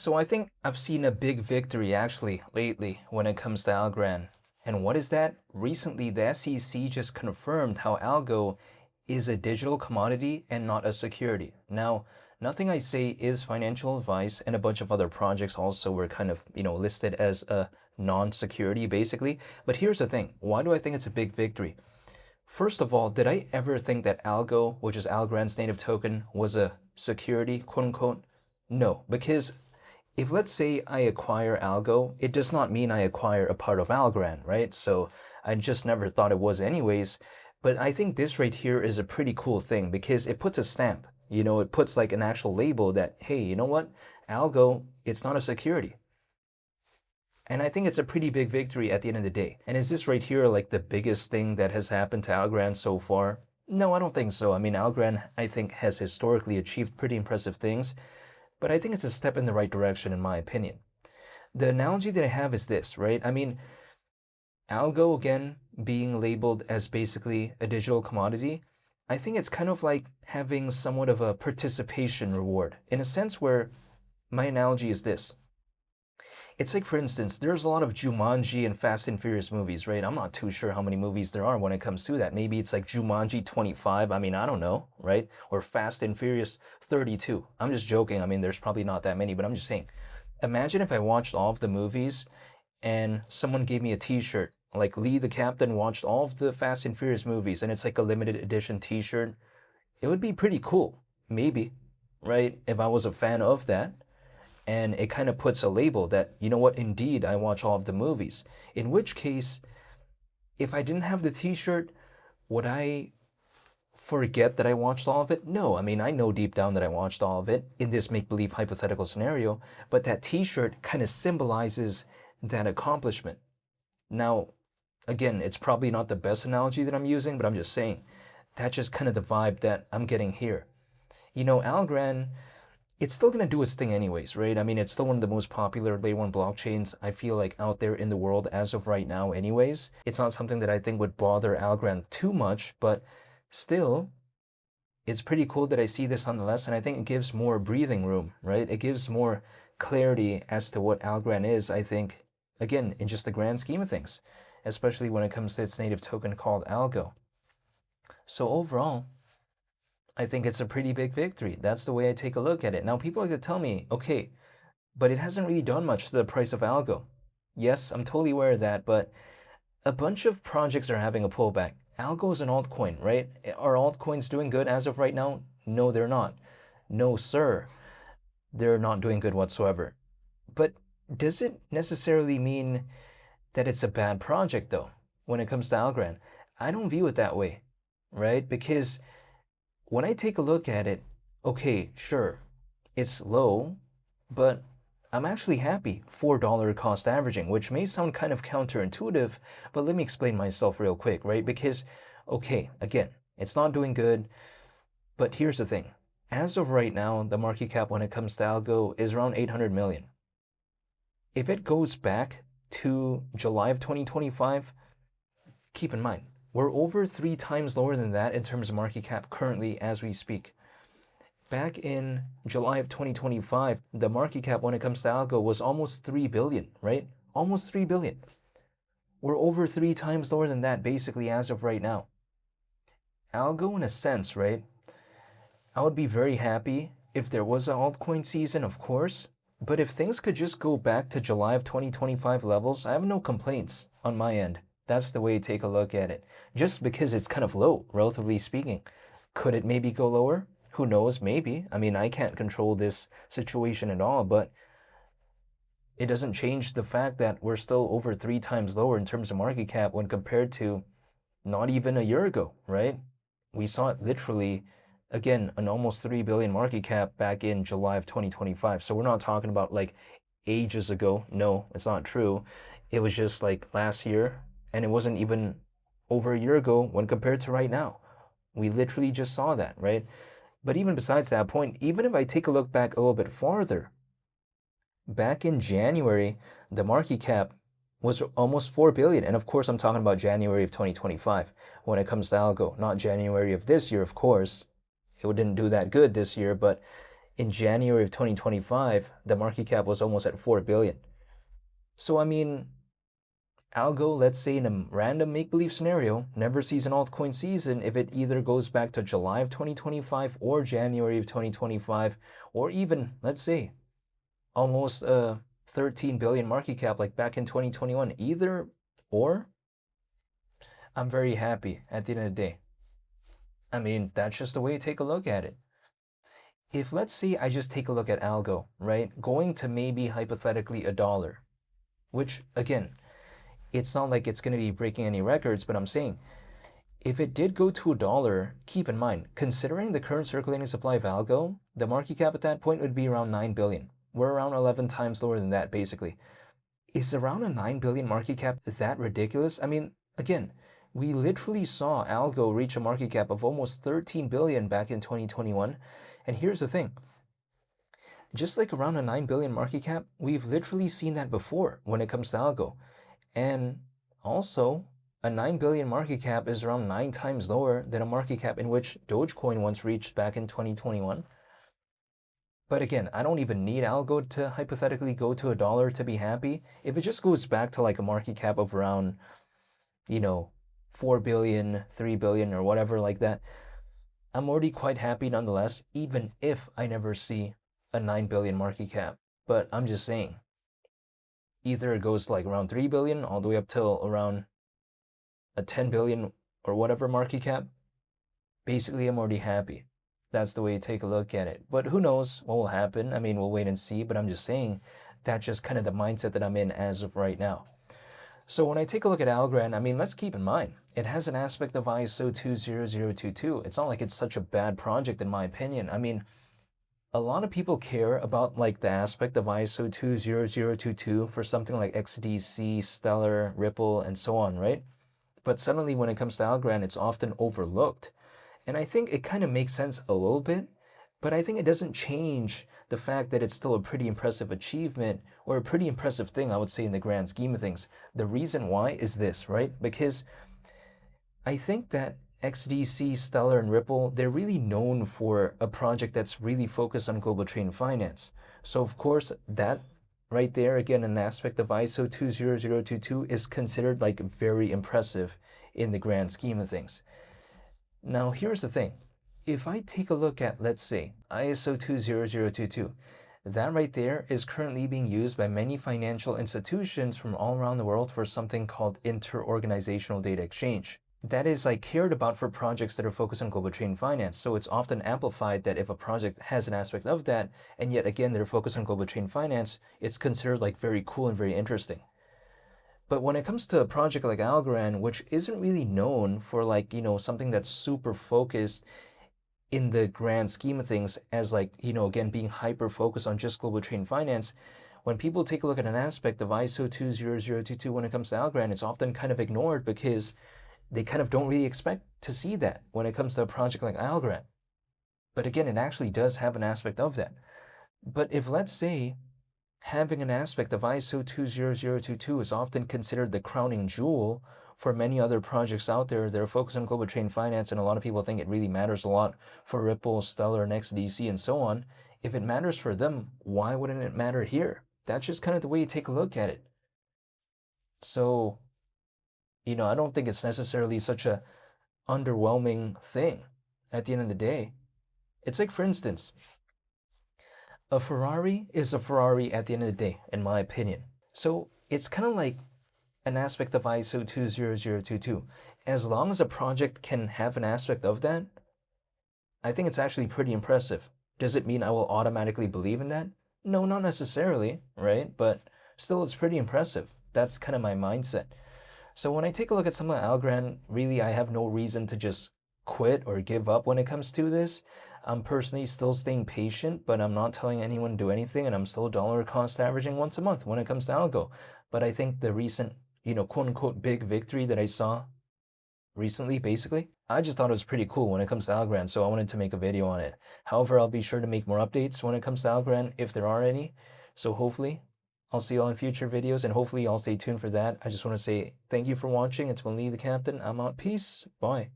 So I think I've seen a big victory actually lately when it comes to Algorand. And what is that? Recently, the SEC just confirmed how Algo is a digital commodity and not a security. Now, nothing I say is financial advice, and a bunch of other projects also were kind of, listed as a non-security basically. But here's the thing. Why do I think it's a big victory? First of all, did I ever think that Algo, which is Algorand's native token, was a security, quote unquote? No, because if let's say I acquire Algo, it does not mean I acquire a part of Algorand, right? So I just never thought it was anyways. But I think this right here is a pretty cool thing because it puts a stamp. It puts like an actual label that, hey, you know what? Algo, it's not a security. And I think it's a pretty big victory at the end of the day. And is this right here like the biggest thing that has happened to Algorand so far? No, I don't think so. I mean, Algorand, I think, has historically achieved pretty impressive things, but I think it's a step in the right direction, in my opinion. The analogy that I have is this, right? I mean, Algo, again, being labeled as basically a digital commodity, I think it's kind of like having somewhat of a participation reward, in a sense where my analogy is this. It's like, for instance, there's a lot of Jumanji and Fast and Furious movies, right? I'm not too sure how many movies there are when it comes to that. Maybe it's like Jumanji 25. I mean, I don't know, right? Or Fast and Furious 32. I'm just joking. I mean, there's probably not that many, but I'm just saying. Imagine if I watched all of the movies and someone gave me a t-shirt, like Lee the Captain watched all of the Fast and Furious movies, and it's like a limited edition t-shirt. It would be pretty cool, maybe, right? If I was a fan of that. And it kind of puts a label that, you know what, indeed, I watch all of the movies. In which case, if I didn't have the t-shirt, would I forget that I watched all of it? No, I mean, I know deep down that I watched all of it in this make-believe hypothetical scenario, but that t-shirt kind of symbolizes that accomplishment. Now, again, it's probably not the best analogy that I'm using, but I'm just saying, that's just kind of the vibe that I'm getting here. Algorand, it's still going to do its thing anyways, right? I mean, it's still one of the most popular layer 1 blockchains, I feel like, out there in the world as of right now anyways. It's not something that I think would bother Algorand too much, but still, it's pretty cool that I see this nonetheless, and I think it gives more breathing room, right? It gives more clarity as to what Algorand is, I think, again, in just the grand scheme of things, especially when it comes to its native token called ALGO. So overall, I think it's a pretty big victory. That's the way I take a look at it. Now, people like to tell me, okay, but it hasn't really done much to the price of ALGO. Yes, I'm totally aware of that, but a bunch of projects are having a pullback. ALGO is an altcoin, right? Are altcoins doing good as of right now? No, they're not. No, sir. They're not doing good whatsoever. But does it necessarily mean that it's a bad project, though, when it comes to Algorand? I don't view it that way, right? Because when I take a look at it, okay, sure, it's low, but I'm actually happy $4 cost averaging, which may sound kind of counterintuitive, but let me explain myself real quick, right? Because, okay, again, it's not doing good, but here's the thing. As of right now, the market cap when it comes to Algo is around 800 million. If it goes back to July of 2025, keep in mind, we're over 3 times lower than that in terms of market cap currently as we speak. Back in July of 2025, the market cap when it comes to Algo was almost 3 billion, right? Almost 3 billion. We're over 3 times lower than that basically as of right now. Algo, in a sense, right? I would be very happy if there was an altcoin season, of course, but if things could just go back to July of 2025 levels, I have no complaints on my end. That's the way to take a look at it. Just because it's kind of low, relatively speaking. Could it maybe go lower? Who knows? Maybe. I mean, I can't control this situation at all, but it doesn't change the fact that we're still over 3 times lower in terms of market cap when compared to not even a year ago, right? We saw it literally, again, an almost 3 billion market cap back in July of 2025. So we're not talking about like ages ago. No, it's not true. It was just like last year, and it wasn't even over a year ago when compared to right now. We literally just saw that, right? But even besides that point, even if I take a look back a little bit farther, back in January, the market cap was almost 4 billion. And of course, I'm talking about January of 2025 when it comes to Algo, not January of this year, of course. It didn't do that good this year, but in January of 2025, the market cap was almost at 4 billion. So, I mean, Algo, let's say in a random make-believe scenario, never sees an altcoin season if it either goes back to July of 2025 or January of 2025, or even, let's say, almost a 13 billion market cap like back in 2021. Either or, I'm very happy at the end of the day. I mean, that's just the way to take a look at it. If let's say I just take a look at Algo, right, going to maybe hypothetically $1, which again, it's not like it's going to be breaking any records, but I'm saying if it did go to $1, keep in mind, considering the current circulating supply of Algo, the market cap at that point would be around 9 billion. We're around 11 times lower than that, basically. Is around a 9 billion market cap that ridiculous? I mean, again, we literally saw Algo reach a market cap of almost 13 billion back in 2021. And here's the thing. Just like around a 9 billion market cap, we've literally seen that before when it comes to Algo. And also, a 9 billion market cap is around 9 times lower than a market cap in which Dogecoin once reached back in 2021. But again, I don't even need Algo to hypothetically go to $1 to be happy. If it just goes back to like a market cap of around, 4 billion, 3 billion, or whatever like that, I'm already quite happy nonetheless, even if I never see a 9 billion market cap. But I'm just saying, either it goes like around 3 billion all the way up till around a 10 billion or whatever market cap, basically I'm already happy. That's the way to take a look at it. But who knows what will happen? I mean, we'll wait and see, but I'm just saying that's just kind of the mindset that I'm in as of right now. So when I take a look at Algorand, I mean, let's keep in mind, it has an aspect of ISO 20022. It's not like it's such a bad project in my opinion. I mean, a lot of people care about like the aspect of ISO 20022 for something like XDC, Stellar, Ripple, and so on, right? But suddenly when it comes to Algorand, it's often overlooked. And I think it kind of makes sense a little bit, but I think it doesn't change the fact that it's still a pretty impressive achievement or a pretty impressive thing, I would say, in the grand scheme of things. The reason why is this, right? Because I think that XDC, Stellar, and Ripple, they're really known for a project that's really focused on global trade and finance. So of course, that right there, again, an aspect of ISO 20022 is considered like very impressive in the grand scheme of things. Now, here's the thing. If I take a look at, let's say, ISO 20022, that right there is currently being used by many financial institutions from all around the world for something called inter-organizational data exchange. That is like cared about for projects that are focused on global trade and finance. So it's often amplified that if a project has an aspect of that, and yet again, they're focused on global trade and finance, it's considered like very cool and very interesting. But when it comes to a project like Algorand, which isn't really known for like, something that's super focused in the grand scheme of things as like, again, being hyper focused on just global trade and finance, when people take a look at an aspect of ISO 20022 when it comes to Algorand, it's often kind of ignored because they kind of don't really expect to see that when it comes to a project like Algorand. But again, it actually does have an aspect of that. But if let's say having an aspect of ISO 20022 is often considered the crowning jewel for many other projects out there that are focused on global trade and finance, and a lot of people think it really matters a lot for Ripple, Stellar, and XDC, and so on. If it matters for them, why wouldn't it matter here? That's just kind of the way you take a look at it. So, I don't think it's necessarily such a underwhelming thing at the end of the day. It's like, for instance, a Ferrari is a Ferrari at the end of the day, in my opinion. So it's kind of like an aspect of ISO 20022. As long as a project can have an aspect of that, I think it's actually pretty impressive. Does it mean I will automatically believe in that? No, not necessarily, right? But still, it's pretty impressive. That's kind of my mindset. So when I take a look at something like Algorand, really, I have no reason to just quit or give up when it comes to this. I'm personally still staying patient, but I'm not telling anyone to do anything, and I'm still dollar cost averaging once a month when it comes to Algo. But I think the recent, quote unquote, big victory that I saw recently, basically, I just thought it was pretty cool when it comes to Algorand, so I wanted to make a video on it. However, I'll be sure to make more updates when it comes to Algorand, if there are any. So hopefully, I'll see you all in future videos, and hopefully, I'll stay tuned for that. I just want to say thank you for watching. It's been Lee the Captain. I'm out. Peace. Bye.